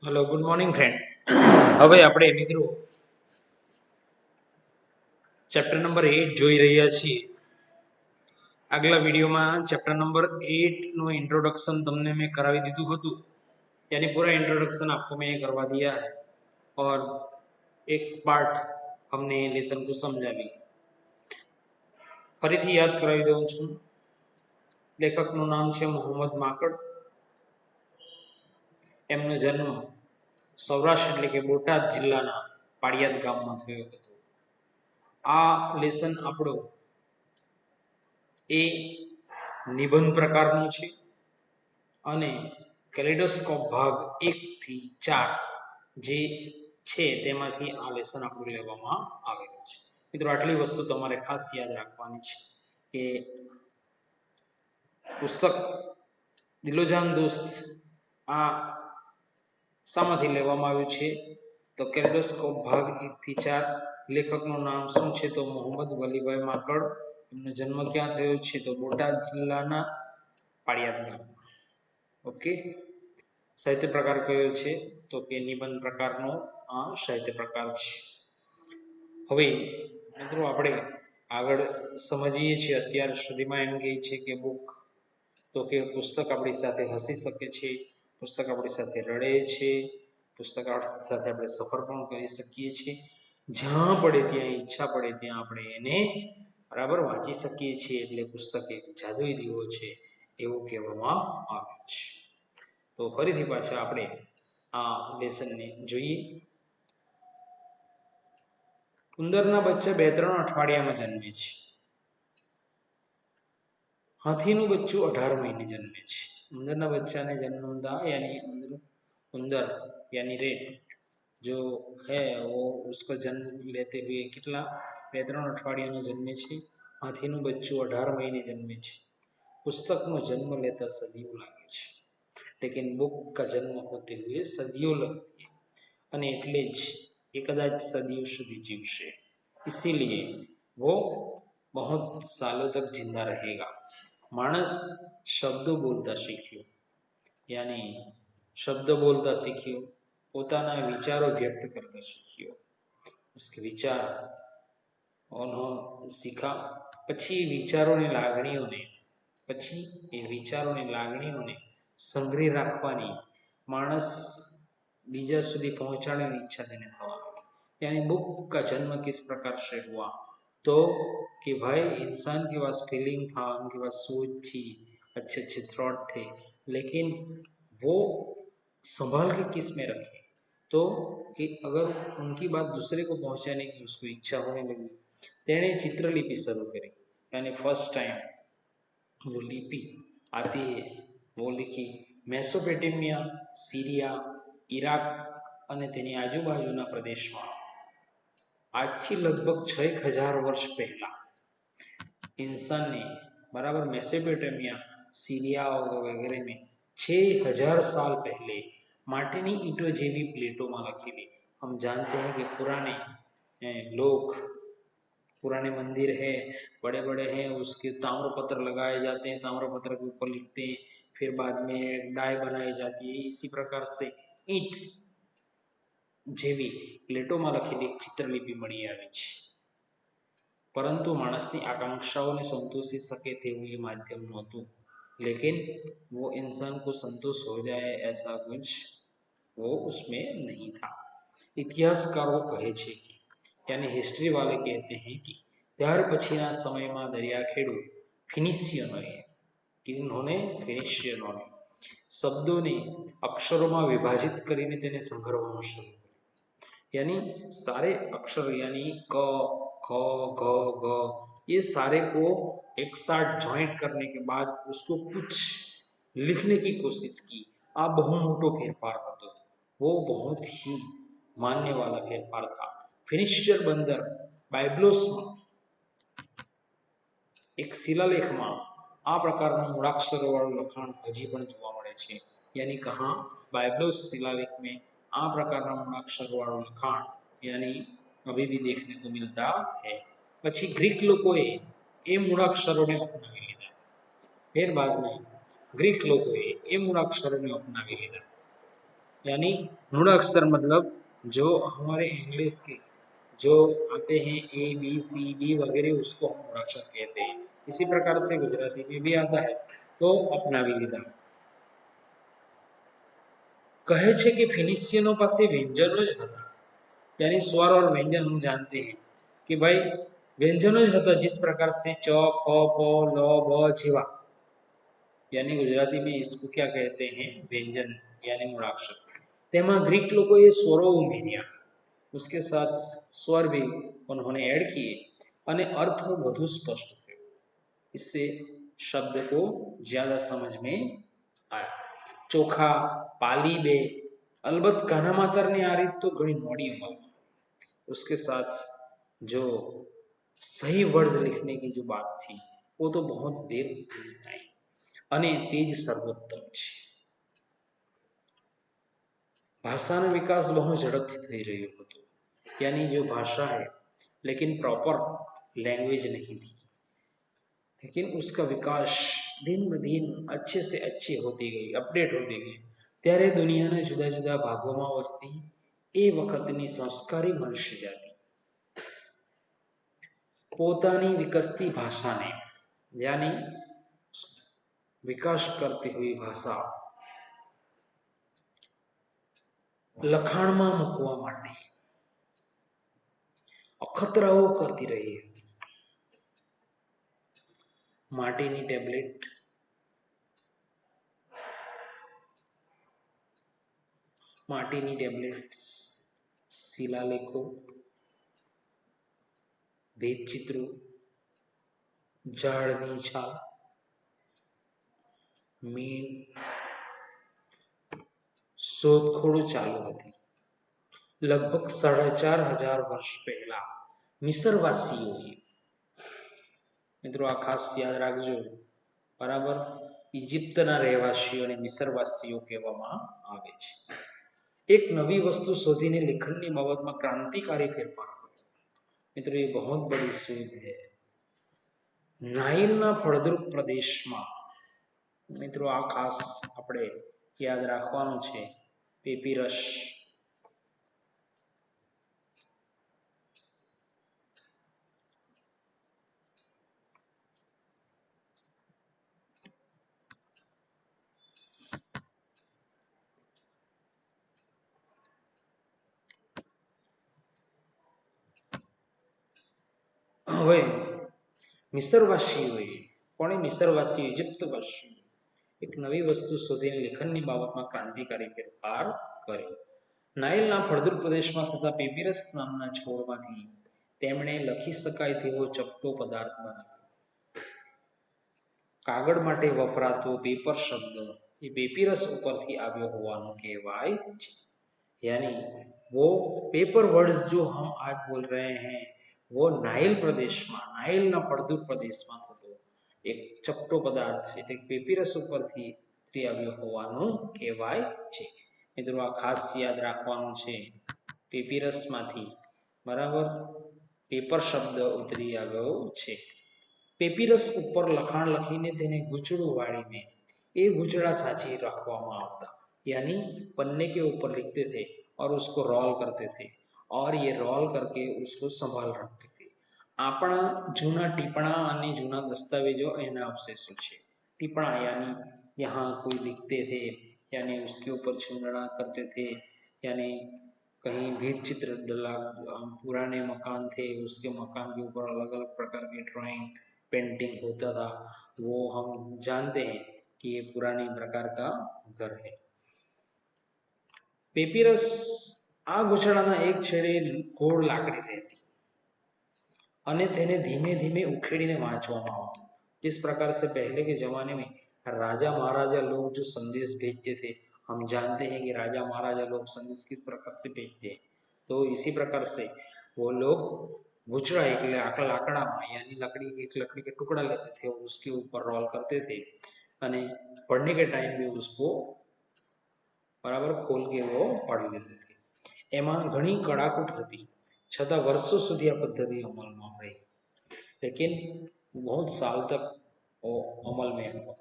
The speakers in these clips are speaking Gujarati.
Hello good morning friend. હવે આપણે મિત્રો ચેપ્ટર નંબર 8 જોઈ રહ્યા છીએ. આગલા વિડીયોમાં ચેપ્ટર नंबर 8 નું इंट्रोडक्शन તમને મેં કરાવી દીધું હતું. यानी पूरा इंट्रोडक्शन आपको मैं करवा दिया है और एक पार्ट हमने लेसन को समझा भी. ફરીથી યાદ કરાવી દઉં છું. લેખકનું નામ છે મોહમ્મદ માકડ. એમનો જન્મ સૌરાષ્ટ્ર એટલે કે બોટાદ જિલ્લાના પાળિયાદ ગામમાં થયો હતો. આ લેસન આપણો એ નિબંધ પ્રકારનું છે અને કેલેડોસ્કોપ ભાગ 1 થી 4 જે છે તેમાંથી આ લેસન આપણું લેવામાં આવેલું છે. મિત્રો આટલી વસ્તુ તમારે ખાસ યાદ રાખવાની છે કે પુસ્તક દિલોજાન દોસ્ત આ શામાંથી લેવામાં આવ્યું છે તો કેલેડોસ્કોપ ભાગ 1 થી 4. લેખકનું નામ શું છે તો મોહમ્મદ વલીભાઈ માકડ. એમનો જન્મ ક્યાં થયો છે તો બોટાદ જિલ્લાના પાળિયાદ ગામમાં. ઓકે. સાહિત્ય પ્રકાર કયો છે તો કે નિબંધ પ્રકારનો આ સાહિત્ય પ્રકાર છે. હવે મિત્રો આપણે આગળ સમજીએ છીએ. અત્યાર સુધીમાં એમ કહે છે કે બુક તો કે પુસ્તક આપણી સાથે હસી શકે છે, પુસ્તક આપણી સાથે રડે છે, પુસ્તક આપણી સાથે આપણે સફર પણ કરી શકીએ છીએ. જ્યાં પડે ત્યાં ઈચ્છા પડે ત્યાં આપણે એને બરાબર વાંચી શકીએ છીએ. એટલે પુસ્તક એક જાદુઈ દીવો છે એવું કહેવામાં આવે છે. તો ફરીથી પાછા આપણે આ લેસનને જોઈએ. ઉંદરના બચ્ચા 2-3 અઠવાડિયામાં જન્મે છે. હાથીનું બચ્ચું 18 મહિને જન્મે છે. ઉંદરના બच्चाને जन्मता यानी उंदर यानी रेट जो है वो उसको जन्म लेते हुए कितना 2-3 અઠવાડિયામાં જન્મે છે. હાથીનું બચ્ચું 18 મહિને જન્મે છે. पुस्तकનો जन्म लेता सदियों लागे છે, लेकिन बुक का जन्म होते हुए सदियों लगती है. અને એટલે જ એ કદાચ સદીઓ સુધી જીવશે. इसीलिए वो बहुत सालों तक जिंदा रहेगा. मानस शब्दों बोलता सीख्यो यानी शब्द बोलता सीख्यो, પોતાના વિચારો વ્યક્ત કરતા શીખ્યો. उसके विचार उन्होंने सीखा. પછી એ વિચારોની લાગણીઓને સંગ્રહી રાખવાની માણસ બીજા સુધી પહોંચાડવાની ઈચ્છા તેને થવા લાગી. यानी बुक का जन्म किस प्रकार से हुआ तो कि भाई इंसान के पास फीलिंग था, उनके पास सोच थी, अच्छे अच्छे थॉट थे, लेकिन वो संभाल के किस में रखे तो कि अगर उनकी बात दूसरे को पहुंचाने की उसको इच्छा होने लगी. तेने चित्रलिपि शुरू करी. यानी फर्स्ट टाइम वो लिपि आती है वो लिखी. મેસોપોટેમિયા, सीरिया, इराक અને તેની આજુબાજુના પ્રદેશમાં આજથી લગભગ 6000 વર્ષ પહેલા इंसान ने बराबर मेसोपोटामिया, सीरिया वगैरह में 6000 साल पहले माटीनी ईंटों जेवी प्लेटों में लखेली. हम जानते हैं कि पुराने लोग पुराने मंदिर है बड़े बड़े हैं, उसके ताम्रपत्र लगाए जाते हैं, ताम्रपत्र के ऊपर लिखते हैं, फिर बाद में डाई बनाई जाती है. इसी प्रकार से ईंट जेवी प्लेटों में लखेली चित्रलिपि मળી આવી છે. परंतु मानसनी आकांक्षाओं संतोषी सके तेवुं ये माध्यम नहोतुं. लेकिन वो इंसान को संतोष हो जाए ऐसा कुछ वो उसमें नहीं था. इतिहासकारों कहे छे कि यानी हिस्ट्री वाले कहते हैं कि त्यार पछीना समय में दरियाखेडू फिनिशियनोए किन्होंने फिनिशियनोए शब्दों ने अक्षरों में विभाजित करीने तेने संग्रहवानुं शुरू कर्युं. यानी सारे अक्षर यानी क ख ग ग ये सारे को एक साथ ज्वाइंट करने के बाद उसको कुछ लिखने की कोशिश की. आ बहु मोटो फेरफार હતો. वो बहुत ही मानने वाला फेरफार था. फिनिशियर बंदर बाइब्लोस में एक शिलालेख में आ प्रकारનું મૂળાક્ષરોવાળું લખાણ હજી પણ જોવા મળે છે. यानी कहाँ बाइब्लोस शिलालेख में आ प्रकारના મૂળાક્ષરોવાળું લખાણ यानी अभी भी देखने को मिलता है. પછી ગ્રીક લોકોએ એ મૂળાક્ષરોને અપનાવી લીધા. ફેર બાદ में ગ્રીક લોકોએ એ મૂળાક્ષરોને અપનાવી લીધા. यानी मूल अक्षर मतलब जो हमारे इंग्लिश के जो आते हैं ABCD वगैरह उसको हम मूळाक्षर कहते हैं। इसी प्रकार से गुजराती में भी आता है तो अपनावी लीधा। कहे छे कि फिनिशियनो પાસે વ્યંજનો જ હતા यानी स्वर और व्यंजन हम जानते हैं कि भाई व्यंजनों જ હતા जिस प्रकार से च ख प ल ब જેવા यानी गुजराती में इसको क्या कहते हैं व्यंजन यानी मूळाक्षर તેમાં ग्रीक લોકોએ સ્વરો ઉમેર્યા उसके साथ स्वर भी उन्होंने ऐड किए અને अर्थ વધુ સ્પષ્ટ થયો इससे शब्द को ज्यादा समझ में आया चोखा पाली बे अलबत्त कान्हा मातर ने आ रीत तो घणी मोड़ी उमर उसके साथ जो सही वर्ड्स लिखने की जो बात थी वो तो बहुत देर आई અને તે જ સર્વોત્તમ છે ભાષાનો વિકાસ બહુ ઝડપથી થઈ રહ્યો હતો यानी जो भाषा है लेकिन प्रॉपर लैंग्वेज नहीं थी लेकिन उसका विकास दिन ब दिन अच्छे से अच्छी होती गई अपडेट होती गई ત્યારે દુનિયાના જુદા જુદા ભાગોમાં વસતી એ વખતની સંસ્કારી મનુષ્ય જાતિ પોતાની વિકસતી ભાષાને यानी विकास करती हुई भाषा લખાણમાં મૂકવા માટે અખતરાઓ કરતી રહી હતી માટીની ટેબ્લેટ માટીની ટેબ્લેટ્સ શિલાલેખો ભેદચિત્રો ઝાડની છાલ મીણ શોધખોળો ચાલુ હતી लगभग 4500 वर्ष पहला मिस्रवासीओए मित्रों आ खास याद राखजो बराबर इजिप्तना રહેવાસીઓને મિસ્રવાસીઓ કહેવામાં આવે છે एक नवी वस्तु शोधीने लेखनની બાબતમાં ક્રાંતિકારી ફેરફાર કર્યો મિત્રો ये बहुत बड़ी शोध है નાઇલના ફળદ્રુપ પ્રદેશમાં મિત્રો આ ખાસ આપણે યાદ રાખવાનું છે પેપિરસ હવે મિસ્રવાસીઓએ કોણે મિસ્રવાસી ઇજિપ્તવાસી એક નવી વસ્તુ શોધીને લેખનની બાબતમાં ક્રાંતિકારી ફેરફાર કર્યો નાઇલના ફળદ્રુપ પ્રદેશમાં થતા પેપિરસ નામના છોડમાંથી તેમણે લખી શકાય તેવો ચપટો પદાર્થ બનાવ્યો કાગળ માટે વપરાતો પેપર શબ્દ એ પેપિરસ ઉપરથી આવ્યો હોવાનું કહેવાય છે यानी वो पेपर वर्ड्स जो हम आज बोल रहे हैं वो नाइल प्रदेश में नाइल ना फળદ્રુપ પ્રદેશમાં થતો એક ચપટો પદાર્થ છે તે પેપિરસ ઉપરથી આવ્યો હોવાનું કહેવાય છે મિત્રો આ ખાસ યાદ રાખવાનું છે પેપિરસમાંથી બરાબર પેપર શબ્દ ઉતરી આવ્યો છે પેપિરસ ઉપર લખાણ લખીને તેને ગૂંચળું વાળીને એ ગૂંચળા સાચી રાખવામાં આવતા यानी पन्ने के ऊपर लिखते थे और उसको रोल करते थे और ये रोल करके उसको संभाल रखते थे આપણા જૂના ટીપણા અને જૂના દસ્તાવેજો એના અવશેષો છે ટીપણા यानी यहाँ कोई लिखते थे यानी उसके ऊपर चूनना करते थे यानी कहीं भी चित्र डला पुराने मकान थे उसके मकान के ऊपर अलग अलग प्रकार की ड्राइंग पेंटिंग होता था वो हम जानते हैं कि ये पुराने प्रकार का घर है पेपिरस आ गुछड़ाना एक छेड़े गोળ લાકડી રહેતી અને તેને ધીમે ધીમે ઉખેડીને વાંચવામાં આવતું जिस प्रकार से पहले के जमाने में राजा महाराजा लोग जो संदेश भेजते थे हम जानते हैं कि राजा महाराजा लोग संदेश किस प्रकार से भेजते हैं तो इसी प्रकार से वो लोग गुचड़ा एक लाकड़ा यानी लकड़ी एक लकड़ी के टुकड़ा लेते थे और उसके ऊपर रोल करते थे અને पढ़ने के टाइम भी उसको बराबर खोल के वो पढ़ लेते थे एमा घणी कड़ाकूट थी छता वर्षों सुधी आ पद्धति अमल में रही लेकिन बहुत साल तक वो अमल में हुआ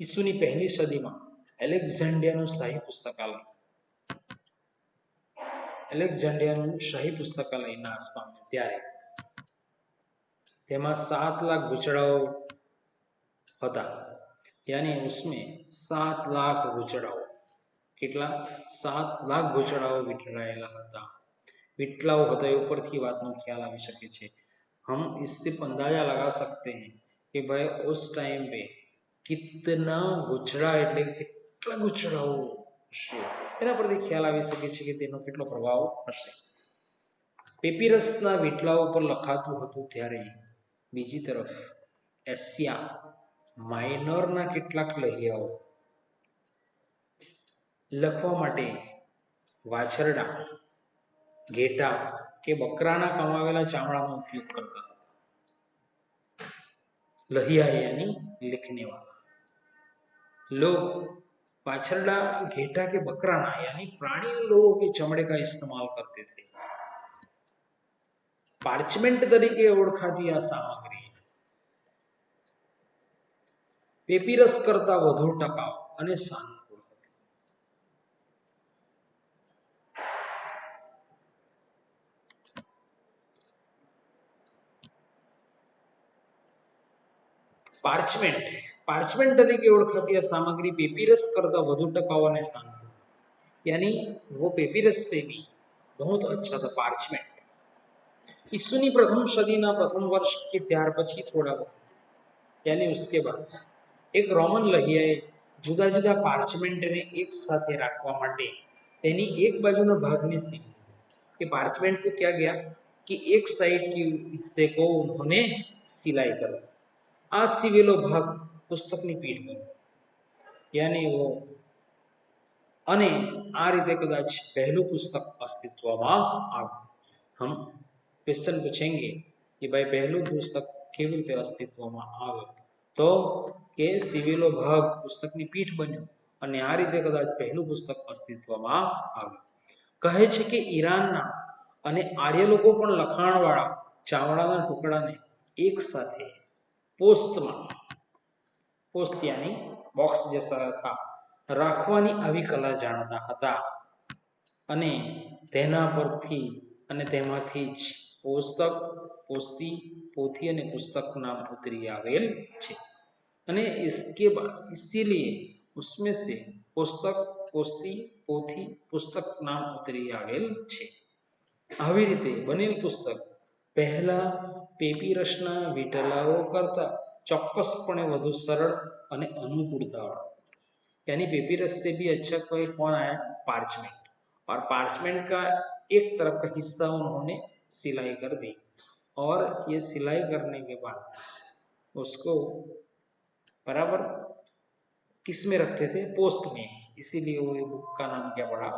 ईसुनी पहली सदी में एलेक्जेंड्रिया शाही पुस्तकालय એલેક્ઝાન્ડ્રિયાનું શાહી પુસ્તકાલય નાશ પામ્યું ત્યારે તેમાં 7 લાખ ગુચડાઓ હતા, यानी उसमें 7 लाख गुचड़ाओ, કેટલા 7 લાખ ગુચડાઓ વિટળાયેલા હતા. વિટલાઓ હતા એ ઉપરથી વાતનો ખ્યાલ આવી શકે છે. हम इससे अंदाजा लगा सकते हैं कि भाई उस टाइम पे कितना गुचड़ा એટલે કેટલા ગુચડાઓ હશે એના પરથી ખ્યાલ આવી શકે છે કે તેનો કેટલો પ્રભાવ હશે. પેપિરસના વિટલાઓ પર લખાતું હતું ત્યારે બીજી તરફ એશિયા માઇનરના કેટલાક લહિયાઓ લખવા માટે વાછરડા, ઘેટા કે બકરાના કમાવેલા ચામડાનો ઉપયોગ કરતા હતા. लहिया यानी लिखने वाला लोग वाछरड़ा, घेटा के बकराना यानी प्राणी लोगों के चमड़े का इस्तेमाल करते थे. पार्चमेंट तरीके ओळखाती आ सामग्री पेपिरस करता વધુ ટકાઉ અને સાનુકૂળ હતી. पार्चमेंट तरीके ओळखाती आ सामग्री पेपिरस करता વધુ ટકાઉ અને સાનુકૂળ, यानी वो पेपिरस से भी बहुत अच्छा था पार्चमेंट. ईस्वीनी प्रथम सदीना प्रथम वर्ष के ત્યાર પછી થોડા વખત यानी उसके बाद एक रोमन लहियाए जुदा जुदा पार्चमेंटने एक साथ રાખવા માટે તેની એક બાજુનો ભાગને સીવી દીધો. कि पार्चमेंट को क्या गया कि एक साइड की हिस्से को उन्होंने सिलाई कर दिया. आ सीवेलो भाग पुस्तकनी पीठ बन्यो, यानी वो અને આ રીતે કદાચ પહેલું પુસ્તક અસ્તિત્વમાં આવ્યું. हम क्वेश्चन पूछेंगे कि भाई पहलू पुस्तक કેવી રીતે અસ્તિત્વમાં આવ્યું, તો કે સીવેલો ભાગ પુસ્તકની પીઠ બન્યો અને આ રીતે કદાચ પહેલું પુસ્તક અસ્તિત્વમાં આવ્યું. કહે છે કે ઈરાનના અને આર્ય લોકો પણ લખાણવાળા ચામડાના ટુકડાને એક સાથે પોસ્ટ यानी बॉक्स जैसा था રાખવાની આવી કલા જાણતા હતા અને તેના પરથી અને તેમાંથી જ પુસ્તક, પોસ્તી, પોથી અને પુસ્તક નામ ઉતરી આવેલ છે. અને इसके बाद इसीलिए उसमें से पुस्तक, पोस्ती, पोथी, पुस्तक नाम उतरी आवेल છે. આવી રીતે બનેલ પુસ્તક પહેલા પેપિરસના વિટલાઓ કરતા ચોક્કસપણે વધુ સરળ અને અનુકૂળતાવાળા, यानी पेपिरस से भी अच्छा कोई कौन आया, पार्चमेंट. और पार्चमेंट का एक तरफ का हिस्सा उन्होंने सिलाई कर दी और ये सिलाई करने के बाद उसको बराबर किस में रखते थे, पोस्ट में. इसीलिए वो बुक का नाम क्या पड़ा,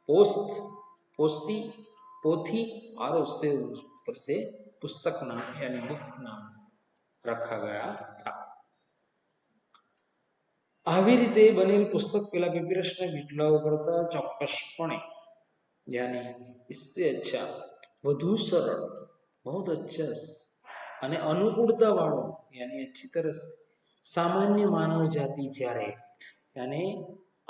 पोस्ट, पोस्ती, पोथी और उससे ऊपर से पुस्तक नाम यानी बुक नाम रखा गया था. આવી રીતે બનેલ પુસ્તક પેલા પેપિરસના વિટલાઓ કરતા ચોક્કસપણે यानी इससे अच्छा વધુ સરળ, बहुत अच्छा અને અનુકૂળતા વાળો यानी अच्छी तरह से सामान्य मानव जाति જ્યારે यानी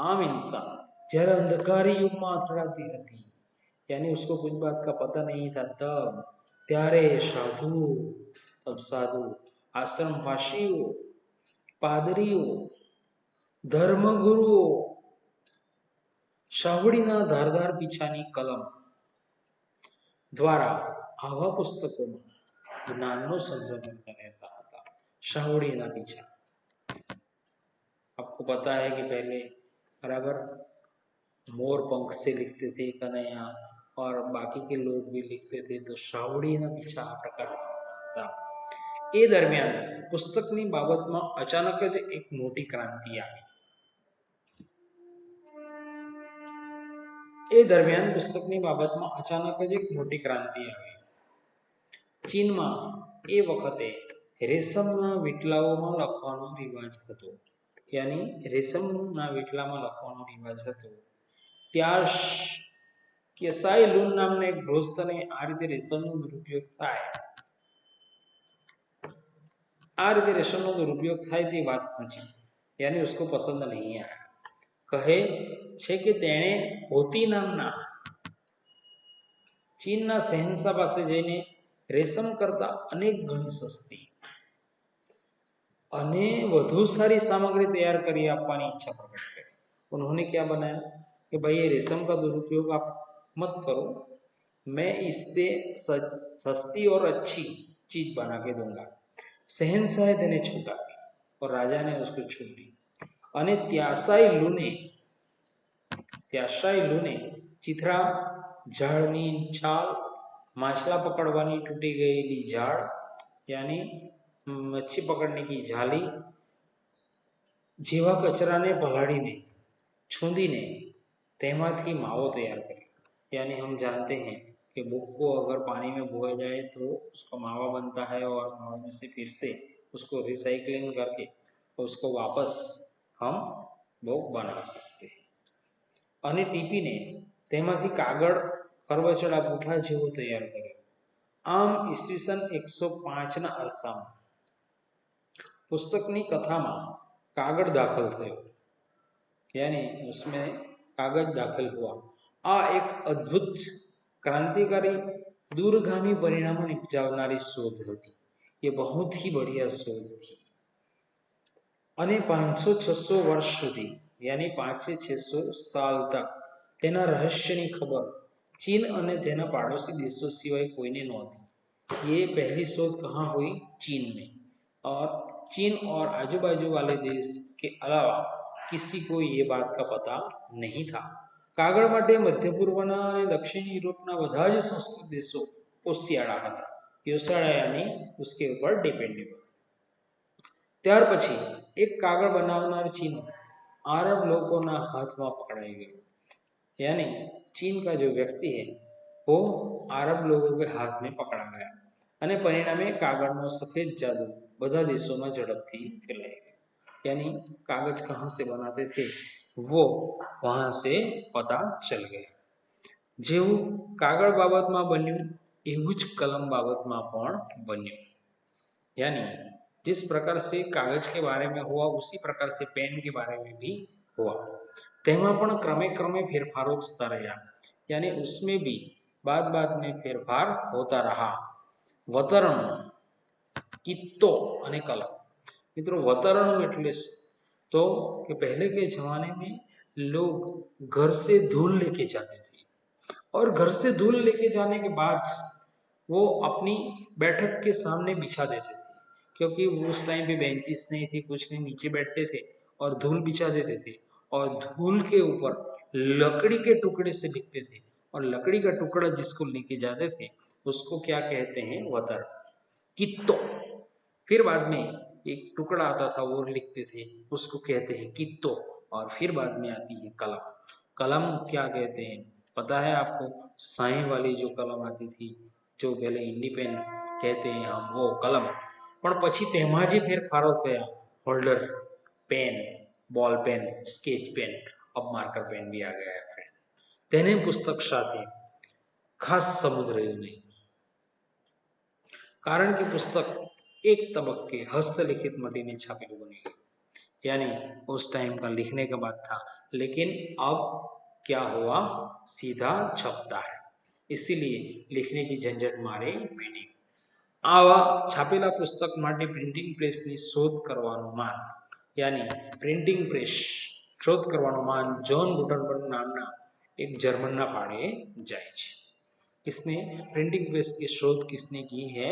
आम इंसान જ્યારે अंधकारी युग में અથડાતી હતી, यानी उसको कुछ बात का पता नहीं था, तब ત્યારે साधु आश्रमवासियों, पादरियों, धर्मगुरुओं શાવડીના ધારદાર પીછાની કલમ દ્વારા આવા પુસ્તકોમાં જ્ઞાનનો સંગ્રહ કરતા રહેતા હતા. શાવડીના પીછા, आपको पता है कि पहले बराबर मोर पंख से लिखते थे कन्हैया और बाकी के लोग भी लिखते थे, तो શાવડીના પીછા આ પ્રકારના હતા. એ દરમિયાન પુસ્તકની બાબતમાં અચાનક જ એક મોટી ક્રાંતિ આવી. એ દરમિયાન પુસ્તકની બાબતમાં અચાનક જ એક મોટી ક્રાંતિ આવી. ચીનમાં એ વખતે રેશમના વીટલાઓમાં લખવાનો રિવાજ હતો, यानी રેશમના વીટલામાં લખવાનો રિવાજ હતો. ત્યાં કેસાઈ લુન નામના એક ગૃહસ્થને આ રીતે રેશમનો દુરુપયોગ થાય, આ રીતે રેશમનો દુરુપયોગ થાય તે વાત પહોંચી, यानी उसको पसंद नहीं आया. કહે છે કે તેણે હોતી નામના ચીનના શહેનશાહ પાસે જઈને રેશમ કરતા અનેક ગણી સસ્તી અને વધુ સારી सामग्री तैयार કરી આપવાની ઈચ્છા પ્રकट કરી। उन्होंने क्या बनाया कि भाई ये रेशम का दुरुपयोग आप मत करो, मैं इससे सस्ती और अच्छी चीज बना के दूंगा। शहनशाह ने छूट आपी और राजा ने उसको छूट दी અને ત્યાશાઈ લૂને ચિથરા, ઝાડની છાલ, માછલા પકડવાની તૂટી ગયેલી ઝાડ यानी मच्छी पकड़ने की झाली જેવા કચરાને પલાળીને छूंदीने तेमाथी मावो तैयार करी। यानी हम जानते हैं कि बुक को अगर पानी में बोया जाए तो उसका मावा बनता है और मावा में से फिर से उसको रिसाइकलिंग करके उसको वापस हम बुक बना सकते हैं। અને ટીપીને તેમાંથી કાગળ ખરબચડા પૂઠા જેવો તૈયાર કર્યો। આમ ઈસવીસન 105 ના અરસામાં પુસ્તકની કથામાં કાગળ દાખલ થયો, यानी उसमें कागज दाखिल हुआ। आ एक अद्भुत क्रांतिकारी दूरगामी परिणाम निपजावनारी शोध थी। ये बहुत ही बढ़िया शोध थी અને 500-600 વર્ષ સુધી यानी 500-600 साल तक તેના રહસ્યની ખબર ચીન અને તેના પાડોશી દેશો સિવાય કોઈને નહોતી। ये पहली शोध कहाँ हुई? चीन में, और चीन और आजू बाजू वाले देश के अलावा किसी को ये बात का पता नहीं था। कागड़ माटे मध्य पूर्वना અને દક્ષિણ યુરોપના બધા જ સંસ્કૃત દેશો ઓશિયાળા હતા। ઓશિયાળા यानी उसके ऊपर डिपेंडेबल। ત્યાર પછી એક કાગળ બનાવનાર ચીન अरब लोगों ना हाथ में पकड़ाई गयो। यानी चीन का जो व्यक्ति है वो अरब लोगों के हाथ में पकड़ा गया અને પરિણામે કાગળનો સફેદ જાદુ બધા દેશોમાં ઝડપથી ફેલાઈ ગયો। यानी कागज कहाँ से बनाते थे वो वहां से पता चल गया। જેવું કાગળ બાબતમાં બન્યું એવું જ કલમ બાબતમાં પણ બન્યું। यानी जिस प्रकार से कागज के बारे में हुआ उसी प्रकार से पेन के बारे में भी हुआ। तेमा पण क्रमे क्रमे फेरफारों होता रहा, यानी उसमें भी बाद में फेरफार होता रहा। वतरण, कित्तो अने कलम। मित्रों वतरण એટલે तो कि पहले के जमाने में लोग घर से धूल लेके जाते थे और घर से धूल लेके जाने के बाद वो अपनी बैठक के सामने बिछा देते थे, क्योंकि उस टाइम पे बेंचेस नहीं थी, कुछ नहीं, नीचे बैठते थे और धूल बिछा देते थे और धूल के ऊपर लकड़ी के टुकड़े से लिखते थे और लकड़ी का टुकड़ा जिसको लेके जाते थे उसको क्या कहते हैं? वतर, कित्तो। फिर बाद में एक टुकड़ा आता था वो लिखते थे उसको कहते हैं कित्तो, और फिर बाद में आती है कलम। कलम क्या कहते हैं पता है आपको? साई वाली जो कलम आती थी, जो पहले इंडी पेन कहते हैं हम, वो कलम। પણ પછી તેમાં જે ફેરફારો થયા, holder pen, ball pen, sketch pen, अब मार्कर पेन भी आ गया है फ्रेंड। તેને પુસ્તક સાથે ખાસ સંબંધ રહ્યો નહીં, કારણ કે પુસ્તક एक तबक्के हस्तलिखित मटीने छापेલું बनी गई। यानी उस टाइम का लिखने का बात था, लेकिन अब क्या हुआ? सीधा छपता है, इसीलिए लिखने की झंझट मारे पड़ी। आवा छापेला पुस्तक माटे प्रिंटिंग प्रेस ની શોધ કરવાનું માન, यानी प्रिंटिंग प्रेस शोध करવાનું માન जॉन गुटेनबर्ग नामना एक जर्मनना पाड़े जाए છે। किसने प्रिंटिंग प्रेस की शोध किसने की है?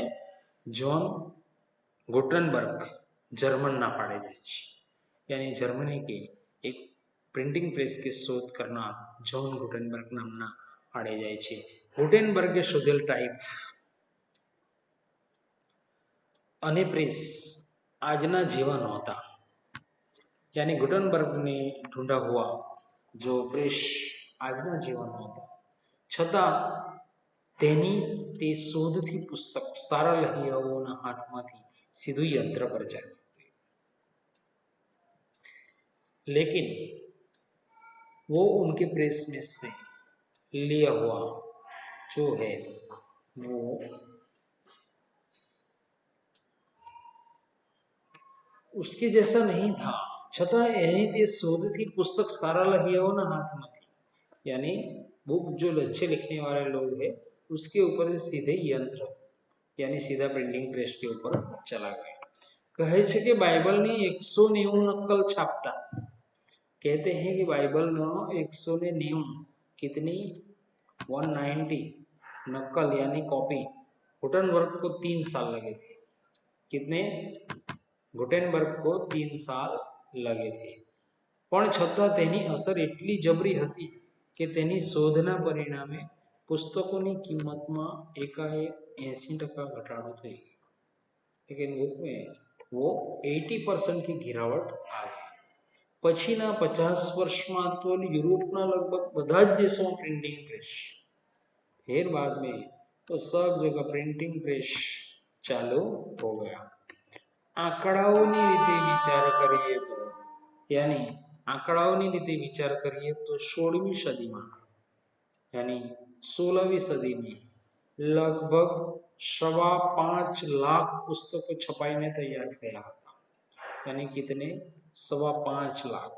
जॉन गुटेनबर्ग जर्मन ना पाड़े जाए છે। यानी जर्मनी के एक प्रिंटिंग प्रेस की शोध करना जॉन गुटेनबर्ग नामना पाड़े जाए છે। गुटेनबर्गे शोधेल टाइप અને प्रेस आजना जेवा नहोता, यानी गुटेनबर्ग ने ढूंढा हुआ जो प्रेस आजना जेवा नहोता, छतां तेनी ते शोधथी पुस्तक सारा लहियाओना हाथमांथी सीधું यंत्र पर जाए। लेकिन वो उनके प्रेस में से लिया हुआ जो है वो उसके जैसा नहीं था, छतां एनी ते शोधथी पुस्तक सारा लहियाओना हाथमांथी, यानी बुक जो अच्छे लिखने वाले लोग हैं उसके ऊपर से सीधे यंत्र यानी सीधा प्रिंटिंग प्रेस के ऊपर चला गया। कहे छे कि बाइबल ની 190 नकल छापता, कहते हैं कि बाइबल नो 190 कितनी 190 नकल यानी कॉपी गुटेनबर्ग को 3 साल लगे थे। कितने? गुटेनबर्ग को 3 साल लगे थे। પણ છતાં તેની અસર એટલી જબરી હતી કે તેની શોધના પરિણામે પુસ્તકોની કિંમતમાં એકાએક 80% ઘટાડો થઈ ગયો। लेकिन बुक में वो 80% की गिरावट आ गई। पछीना 50 वर्षમાં તો યુરોપના લગભગ બધા જ દેશોમાં પ્રિન્ટિંગ પ્રેસ, फिर बाद में तो सब जगह प्रिंटिंग प्रेस चालू हो गया। आंकड़ाओनी रीते विचार करिए तो यानी आंकड़ाओनी रीते विचार करिए तो 16वीं सदी में यानी 16वीं सदी में लगभग 5.25 लाख पुस्तकों छपाईने तैयार थया हता। यानी कितने? 5.25 लाख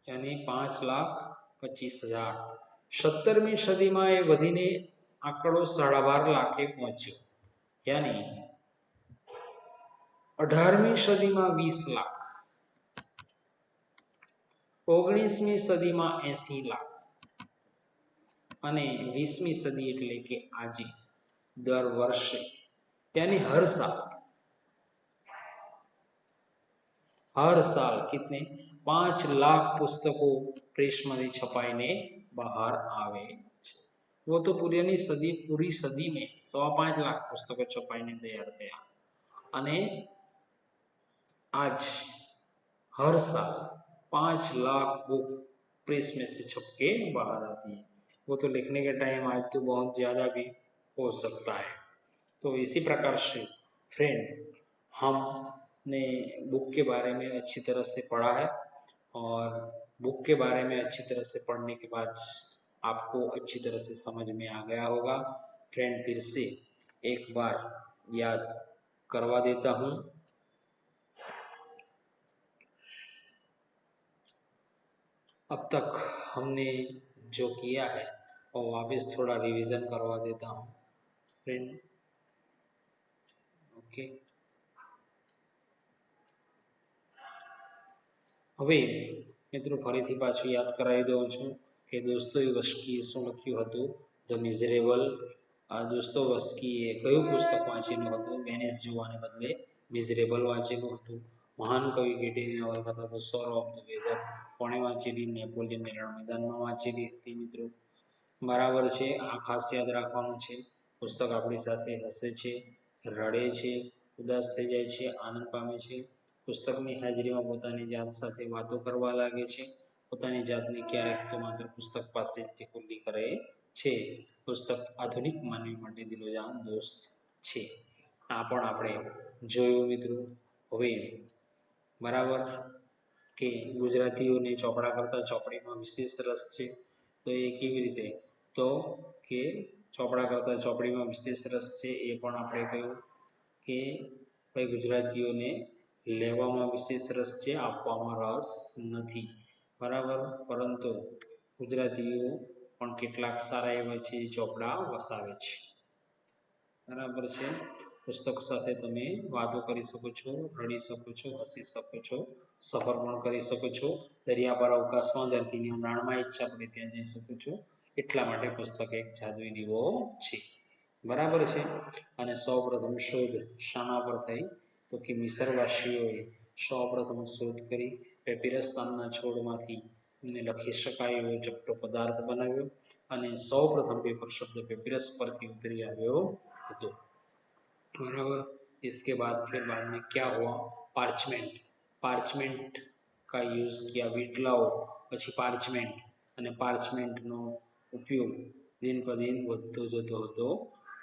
यानी 5,25,000। 17वीं सदी में ये वधीने आंकड़ो 12.5 लाखे पहुंच्यो। यानी 18वीं सदी में 20 लाख, 19वीं सदी में 80 लाख અને 20મી સદી એટલે કે આજે દર વર્ષે यानी हर साल कितने 5 लाख पुस्तकों प्रेस में छपाईने बाहर आवे छे। वो तो पूरी सदी में 5.25 लाख पुस्तकों छपाईने तैयार थया अने आज हर साल 5 लाख बुक प्रेस में से छपके बाहर आती है। वो तो लिखने के टाइम आज तो बहुत ज़्यादा भी हो सकता है। तो इसी प्रकार से फ्रेंड हमने बुक के बारे में अच्छी तरह से पढ़ा है और बुक के बारे में अच्छी तरह से पढ़ने के बाद आपको अच्छी तरह से समझ में आ गया होगा। फ्रेंड फिर से एक बार याद करवा देता हूँ। अब तक हमने जो किया है और वापस थोड़ा रिवीजन करवा देता हूँ फ्रेंड। ओके, હવે મિત્રો ફરીથી પાછું યાદ કરાવી દઉં છું કે દોસ્તોયેવ્સ્કીએ શું લખ્યું હતું? The miserable. દોસ્તોયેવ્સ્કીએ કયું પુસ્તક વાંચેલું હતું? વેનિસ જોવાને બદલે મિઝરેબલ વાંચેલું હતું। મહાન કવિ ગેટીની નવલકથા ધ સોર ઓફ ધ વેધર કોણે વાંચેલી? નેપોલિયનને રણ મેદાનમાં વાંચેલી હતી મિત્રો। બરાબર છે, આ ખાસ યાદ રાખવાનું છે। પુસ્તક આપણી સાથે હસે છે, રડે છે, ઉદાસ થઈ જાય છે, આનંદ પામે છે, પુસ્તકની હાજરીમાં પોતાની જાત સાથે વાતો કરવા લાગે છે, પોતાની જાતને ક્યારેક તો માત્ર પુસ્તક પાસે જ ખુલ્લી કરે છે। પુસ્તક આધુનિક માનવી માટે દિલોજાન દોસ્ત છે। આ પણ આપણે જોયું મિત્રો। હવે બરાબર કે ગુજરાતીઓને ચોપડા કરતા ચોપડીમાં વિશેષ રસ છે, તો એ કેવી રીતે? તો કે ચોપડા કરતા ચોપડીમાં વિશેષ રસ છે એ પણ આપણે કહ્યું કે ભાઈ ગુજરાતીઓને લેવામાં વિશેષ રસ છે, આપવામાં રસ નથી બરાબર। પરંતુ ગુજરાતીઓ પણ કેટલાક સારા એવા છે ચોપડા વસાવે છે બરાબર છે। પુસ્તક સાથે તમે વાતો કરી શકો છો, રડી શકો છો, હસી શકો છો, સફર પણ કરી શકો છો, દરિયા પર અવકાશમાં ધરતીની ઊંડાણમાં ઈચ્છા પડે ત્યાં જઈ શકો છો। એટલા માટે પુસ્તક એક જાદુઈ દીવો છે બરાબર છે। અને સૌપ્રથમ શોધ શાના પર થઈ? તો કે મિસરવાસીઓએ સૌપ્રથમ શોધ કરી પેપિરસ નામના છોડમાંથી લખી શકાય એવો ચપટો પદાર્થ બનાવ્યો અને સૌપ્રથમ પેપર શબ્દ પેપિરસ પરથી ઉતરી આવ્યો હતો बराबर। इसके बाद फिर बाद में क्या हुआ? पार्चमेंट का यूज किया, वीटलाओ પછી पार्चमेंट અને पार्चमेंटનો ઉપયોગ દિન પ્રદિન વધતો જતો હતો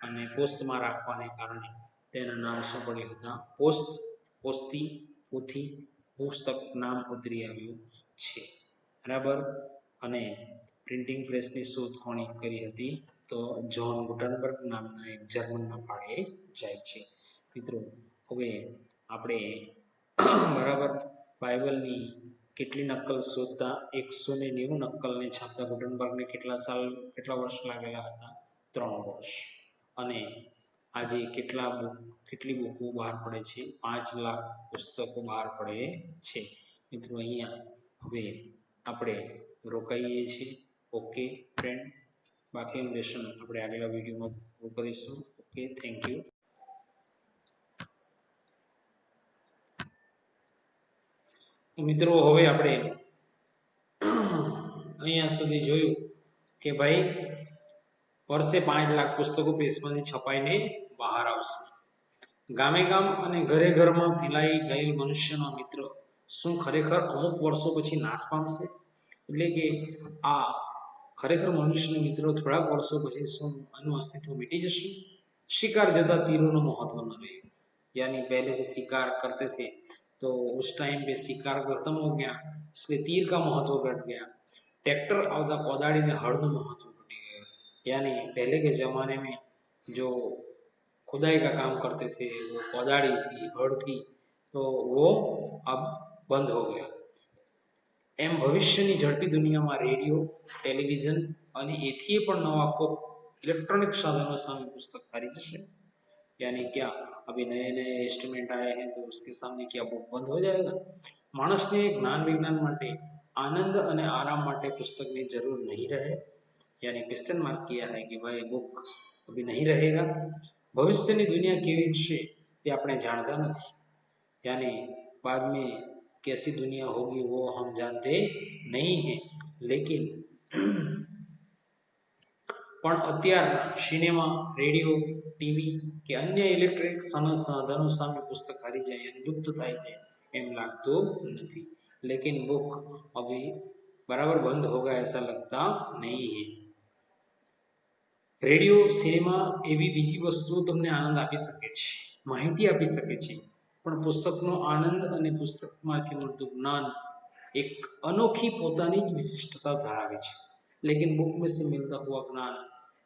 અને પોસ્ટમાં રાખવાને કારણે તેના નામ શું પડ્યા હતા? પોસ્તી, પોથી, પુસ્તક નામ ઉતરી આવ્યું છે બરાબર। અને પ્રિન્ટિંગ પ્રેસની શોધ કોણે કરી હતી? તો જ્હોન ગુટનબર્ગ નામના એક જર્મનના ફાળે જાય છે મિત્રો। હવે આપણે બરાબર બાઇબલની કેટલી નકલ શોધતા 190 નકલને છાપતા ગુટનબર્ગને કેટલા વર્ષ લાગેલા હતા? 3 વર્ષ. અને આજે કેટલી બુકો બહાર પડે છે? 5 લાખ પુસ્તકો બહાર પડે છે. મિત્રો અહીંયા હવે આપણે રોકાઈએ છીએ. ઓકે ફ્રેન્ડ, બાકીનું લેસન આપણે આગલા વિડીયોમાં પૂરું કરીશું. Okay, thank you. મિત્રો હવે આપણે અહીંયા સુધી જોયું કે ભાઈ વર્ષે 5 લાખ પુસ્તકો પ્રેસમાંથી છપાઈને બહાર આવશે. ગામે ગામ અને ઘરે ઘરમાં ફેલાઈ ગયેલ મનુષ્યનો મિત્ર શું ખરેખર અમુક વર્ષો પછી નાશ પામશે? એટલે કે આ ખરેખર મનુષ્યનો મિત્ર થોડાક વર્ષો પછી શું આનું અસ્તિત્વ મીટી જશે? शिकार जता तीरों न महत्व न रहे, यानी पहले से शिकार करते थे तो उस टाइम पे शिकार खत्म हो गया, इसलिए तीर का महत्व घट गया. ट्रैक्टर आवता कोदाड़ी ने हड़ નું महत्व घटी गया. यानी पहले के जमाने में जो खुदाई का काम करते थे वो कोदाड़ी थी, हड़ थी, तो वो अब बंद हो गया. એમ ભવિષ્યની ઝડપી દુનિયામાં રેડિયો, ટેલિવિઝન અને એથી પણ નવા इलेक्ट्रॉनिक साधनों सामने पुस्तक हारी जैसे, यानी क्या अभी नए नए इंस्ट्रूमेंट आए हैं तो उसके सामने क्या बुक बंद हो जाएगा? मानस ने ज्ञान विज्ञान माटे आनंद અને આરામ માટે પુસ્તકની જરૂર નહીં રહે. यानी क्वेश्चन मार्क किया है कि भाई बुक अभी नहीं रहेगा. भविष्यની दुनिया કેવી હશે તે આપણે જાણતા નથી. यानी बाद में कैसी दुनिया होगी वो हम जानते नहीं हैं, लेकिन પણ અત્યારના સિનેમા, રેડિયો, ટીવી કે અન્ય ઇલેક્ટ્રિક સાધનો સામે પુસ્તક હારી જાય અને લુપ્ત થાય જાય એમ લાગતું નથી. लेकिन बुक अभी बराबर बंद होगा ऐसा लगता नहीं है. રેડિયો, સિનેમા એવી બીજી વસ્તુઓ તમને આનંદ આપી શકે છે, માહિતી આપી શકે છે, પણ પુસ્તકનો આનંદ અને પુસ્તકમાંથી મળતું જ્ઞાન એક અનોખી પોતાની જ વિશિષ્ટતા ધરાવે છે. लेकिन बुक में से मिलता हुआ ज्ञान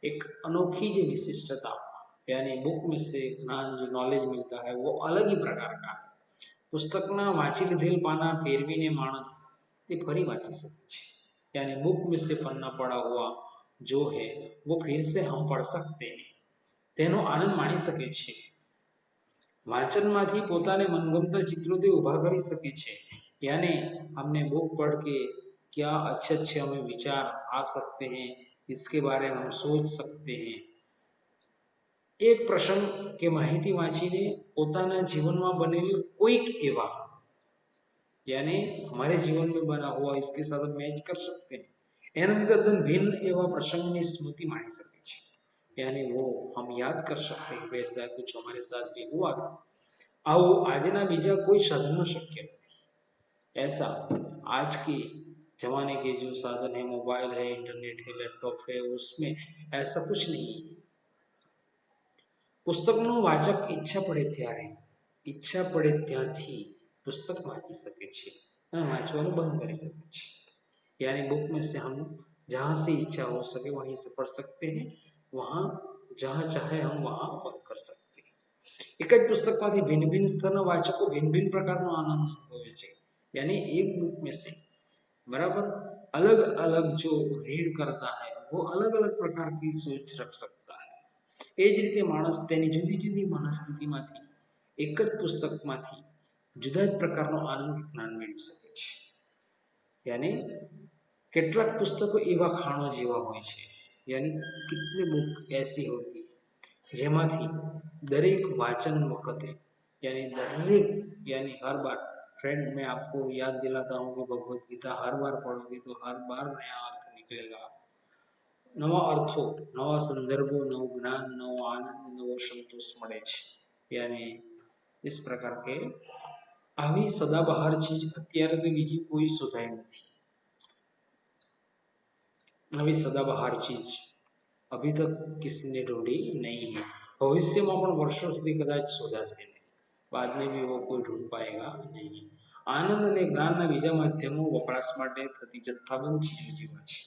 एक अनोखी जो विशिष्टता, यानी बुक में से ज्ञान जो नॉलेज मिलता है वो अलग ही प्रकार का है. पुस्तकना वांची લીધેલ पाना फेरवीने मानस ते फरी वांची सके छे. यानी बुक में से पन्ना पड़ा हुआ जो है वो फिर से हम पढ़ सकते हैं, तेनो आनंद माणी सके छे. वाचनमांथी पोताने मनगमता चित्रो ते उभा करी सके छे. यानी हमने बुक पढ़ के क्या अच्छे अच्छे हमें विचार आ सकते हैं, इसके बारे में हम सोच सकते हैं. एक प्रसंग के माहिती वांचीने पोताना जीवन में बनेल कोईक एवा, यानी हमारे जीवन में बना हुआ इसके साथ मैच कर सकते हैं. एना तद्दन भिन्न एवा प्रसंगनी स्मृति माणी सके छे. यानी वो हम याद कर सकते हैं वैसा कुछ हमारे साथ भी हुआ था. आओ आजना बीजा कोई साधन शक्य नहीं. ऐसा आज के जमाने के जो साधन है, मोबाइल है, इंटरनेट है, लैपटॉप है, उसमें ऐसा कुछ नहीं है. पुस्तकનો વાચક ઈચ્છા પડે ત્યાંથી पुस्तक वांची सके छे અને વાંચવાનું બંધ કરી શકે છે. यानी बुक में से हम जहाँ से इच्छा हो सके वहीं से पढ़ सकते हैं, वहाँ जहाँ चाहे हम वहाँ बंद कर सकते हैं. एक જ પુસ્તકમાંથી भिन्न भिन्न સ્તરના વાચકો भिन्न भिन्न प्रकारનો आनंद અનુભવે છે. यानी एक बुक में से बराबर अलग अलग जो रीड करता है वो अलग अलग प्रकार की सोच रख सकता है. એ જ રીતે માણસ તેની જુદી જુદી મનસ્થિતિમાંથી એક જ પુસ્તકમાંથી जुदा ज प्रकारનો આનંદ જ્ઞાન મેળવી શકે છે. यानी કેટલાક પુસ્તકો એવા ખાણો જેવા હોય છે, यानी कितनी बुक ऐसी होती જેમાંથી દરેક વાચન વખતે यानी दरेक यानी हर बार फ्रेंड मैं आपको याद दिलाता हूँ कि भगवत गीता हर बार पढ़ोगे तो हर बार नया अर्थ निकलेगा. नवा अर्थों, नवा संदर्भों, नव ज्ञान, नव आनंद, नवो संतोष મળે છે. यानी इस प्रकार के આવી સદાબહાર ચીજ અત્યારે તો બીજી કોઈ શોધાઈ નથી. આવી સદાબહાર ચીજ अभी तक किसी ने ढूंढी नहीं है. ભવિષ્યમાં પણ વર્ષો સુધી કદાચ શોધાશે નહીં. बाद में भी वो कोई ढूंढ पाएगा नहीं. આનંદ અને જ્ઞાનના બીજા માધ્યમો વપરાશ માટે થતી જથ્થાબંધ ચીજો જેવા છે.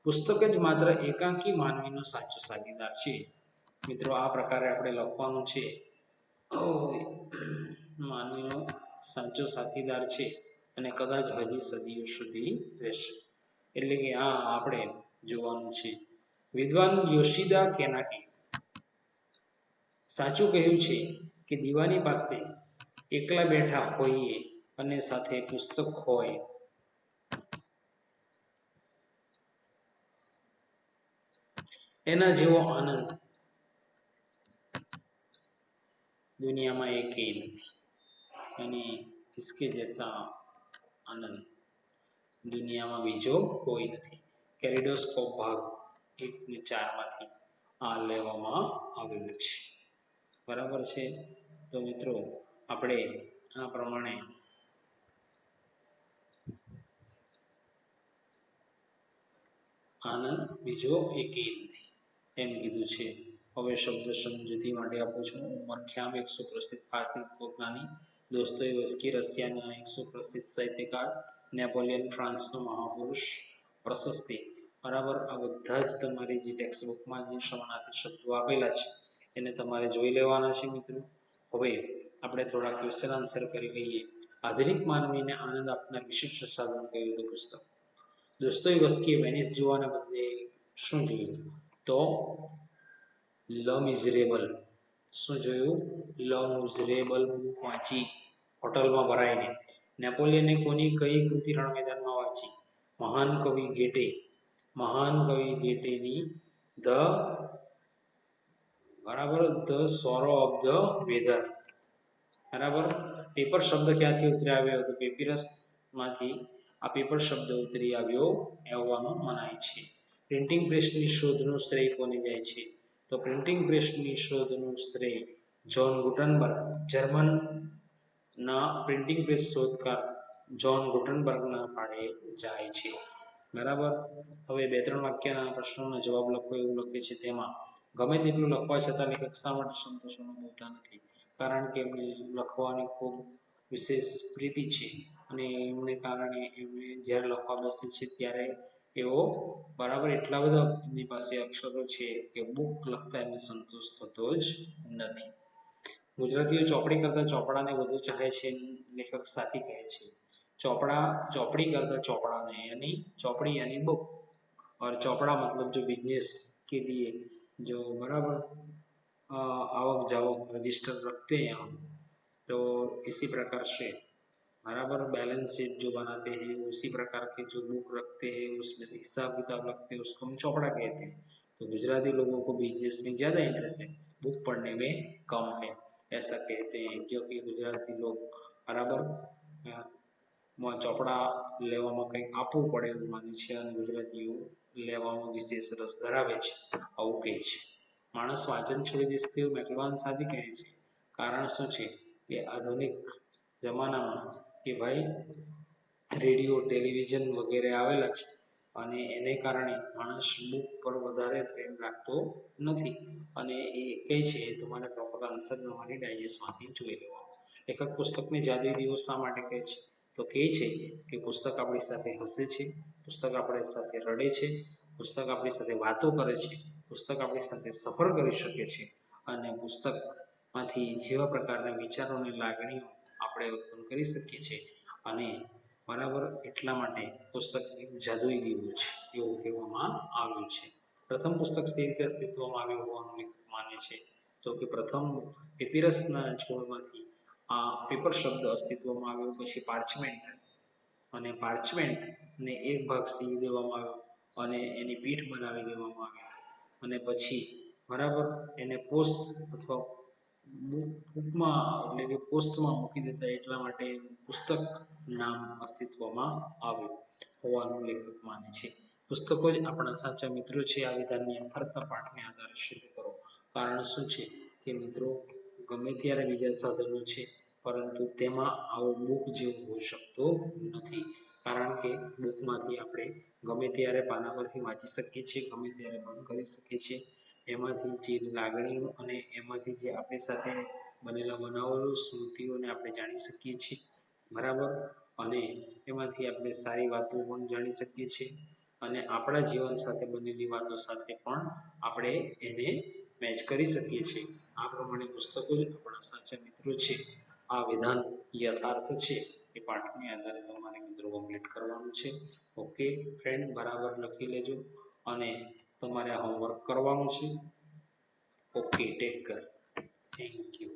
પુસ્તક જ માત્ર એકાંકી માનવીનો સાચો સાથીદાર છે. મિત્રો આ પ્રકારે આપણે લખવાનું છે. માનવીનો સાચો સાથીદાર છે અને કદાચ હજી સદીઓ સુધી રહેશે. એટલે કે આ આપણે જોવાનું છે. વિદ્વાન યોશિદા કેનાકી સાચું કહ્યું છે કે દીવાની પાસે એકલા બેઠા હોઈએ અને સાથે પુસ્તક હોય એના જેવો આનંદ દુનિયામાં એકેય નથી. અને કિસકે જૈસા આનંદ દુનિયામાં બીજો કોઈ નથી. કેલિડોસ્કોપ ભાગ 1 ને 4 માંથી આ લેવામાં આવેલું છે. બરાબર છે. તો મિત્રો આપણે આ પ્રમાણે આનંદ બીજો એકેય નથી એમ કીધું છે. હવે શબ્દ સમજૂતી માટે આપું છું. ઉમર એક સુપ્રસિદ્ધ ફારસી તત્વજ્ઞાની, દોસ્તોયેવસ્કી રશિયાના એક સુપ્રસિદ્ધ સાહિત્યકાર, નેપોલિયન ફ્રાન્સનો મહાપુરુષ. પ્રશસ્તિ બરાબર. આ બધા જ તમારી જે ટેક્સ્ટ બુકમાં જે સમાનાર્થી શબ્દો આપેલા છે એને તમારે જોઈ લેવાના છે મિત્રો. હવે આપણે થોડા ક્વેશ્ચન આન્સર કરી લઈએ. આધુનિક માનવીને આનંદ આપનાર વિશિષ્ટ સાધન કયું હતું? પુસ્તક. દોસ્તોયેવસ્કીએ વેનિસ જોવાને બદલે શું જોયું? તો લ મિઝરેબલ. શું જોયું? લ મિઝરેબલ બુક વાંચી હોટલમાં ભરાઈને. નેપોલિયને કોની કઈ કૃતિ રણ મેદાનમાં વાંચી? મહાન કવિ ગેટેની ધ બરાબર the sorrow of the weather. બરાબર. પેપર શબ્દ ક્યાંથી ઉતરી આવ્યો હતો? પેપિરસ માંથી આ પેપર શબ્દ ઉતરી આવ્યો હોવાનું મનાય છે. પ્રિન્ટિંગ પ્રેસની શોધનું શ્રેય કોને જાય છે? તો પ્રિન્ટિંગ પ્રેસની શોધનું શ્રેય જ્હોન ગુટનબર્ગ, જર્મનના પ્રિન્ટિંગ પ્રેસ શોધકાર જ્હોન ગુટનબર્ગના ફાળે જાય છે. બરાબર. હવે 2-3 વાક્યના પ્રશ્નોના જવાબ લખો એવું લખે છે. તેમાં ગમે તેટલું લખવા છતાં લેખક શા માટે સંતોષ અનુભવતા નથી? કારણ કે એમને લખવાની ખૂબ વિશેષ પ્રીતિ છે અને એમને કારણે એમને જ્યારે લખવા બેસે છે ત્યારે એવો બરાબર એટલા બધા એમની પાસે અક્ષરો છે કે બુક લખતા એમને સંતોષ થતો જ નથી. ગુજરાતીઓ ચોપડી કરતા ચોપડાને વધુ ચાહે છે લેખક સાથી કહે છે. ચોપડી करता चौपड़ा में यानी चौपड़ी यानी बुक और चौपड़ा मतलब जो बिजनेस के लिए जो बराबर आवक जावक रजिस्टर रखते हैं हम, तो इसी प्रकार से बराबर बैलेंस शीट जो बनाते हैं उसी प्रकार के जो बुक रखते हैं उसमें से हिसाब किताब रखते हैं उसको हम चौपड़ा कहते हैं. तो गुजराती लोगों को बिजनेस में ज़्यादा इंटरेस्ट है, बुक पढ़ने में कम है ऐसा कहते हैं. क्योंकि गुजराती लोग बराबर ચોપડા લેવામાં કંઈક આપવું પડે એવું માને છે અને ગુજરાતીઓ લેવામાં વિશેષ રસ ધરાવે છે આવું કહે છે. માણસ વાંચન છોડી દેશે તેવું મેકલુહાન સાથી કહે છે. કારણ શું છે? કે આધુનિક જમાનામાં કે ભાઈ રેડિયો, ટેલિવિઝન વગેરે આવેલા છે અને એને કારણે માણસ બુક પર વધારે પ્રેમ રાખતો નથી અને એ કહે છે તમારે પ્રોપર આન્સર તમારી ડાયજેસ્ટમાંથી જોઈ લેવાનો. લેખક પુસ્તકને જાદુઈ દિવસ શા માટે કહે છે? તો કહે છે કે પુસ્તક આપણી સાથે હસે છે, પુસ્તક આપણી સાથે રડે છે, પુસ્તક આપણી સાથે વાતો કરે છે, પુસ્તક આપણી સાથે સફર કરી શકે છે અને પુસ્તકમાંથી જેવા પ્રકારના વિચારો અને લાગણીઓ આપણે ઉત્પન્ન કરી શકીએ છીએ અને બરાબર એટલા માટે પુસ્તક એક જાદુઈ દીવો છે એવું કહેવામાં આવ્યું છે. પ્રથમ પુસ્તક શી રીતે અસ્તિત્વમાં આવ્યું હોવાનું લેખક માને છે? તો કે પ્રથમ પેપિરસના છોડમાંથી આ પેપર શબ્દ અસ્તિત્વમાં આવ્યો. પછી પાર્ચમેન્ટ અને પાર્ચમેન્ટને એક ભાગ સીવી દેવામાં આવ્યો અને એની પીઠ બનાવી દેવામાં આવી અને પછી બરાબર એને પોસ્ટ અથવા બુકમાં એટલે કે પોસ્ટમાં મૂકી દેતા એટલા માટે પુસ્તક નામ અસ્તિત્વમાં આવ્યું હોવાનું લેખક માને છે. પુસ્તકો જ આપણા સાચા મિત્રો છે આ વિધાનની યથાર્થ પાઠને આધારે સિદ્ધ કરો. કારણ શું છે કે મિત્રો ગમે ત્યારે બીજા સાધનો છે પરંતુ તેમાં આવો બુક જેવું હોઈ શકતો નથી. કારણ કે બુકમાંથી આપણે ગમે ત્યારે પાના પરથી વાંચી શકીએ છીએ, ગમે ત્યારે બંધ કરી શકીએ છીએ. એમાંથી જે લાગણીઓ અને એમાંથી જે આપણી સાથે બનેલા બનાવેલો સ્મૃતિઓને આપણે જાણી શકીએ છીએ બરાબર. અને એમાંથી આપણે સારી વાતો પણ જાણી શકીએ છીએ અને આપણા જીવન સાથે બનેલી વાતો સાથે પણ આપણે એને મેચ કરી શકીએ છીએ. આ પ્રમાણે પુસ્તકો જ આપણા સાચા મિત્રો છે. આ વિધાન યથાર્થ છે એ પાઠને આધારે તમારે મિત્રો કમ્પ્લીટ કરવાનું છે. ઓકે ફ્રેન્ડ, બરાબર લખી લેજો અને તમારે આ હોમવર્ક કરવાનું છે. Okay, take care, thank you.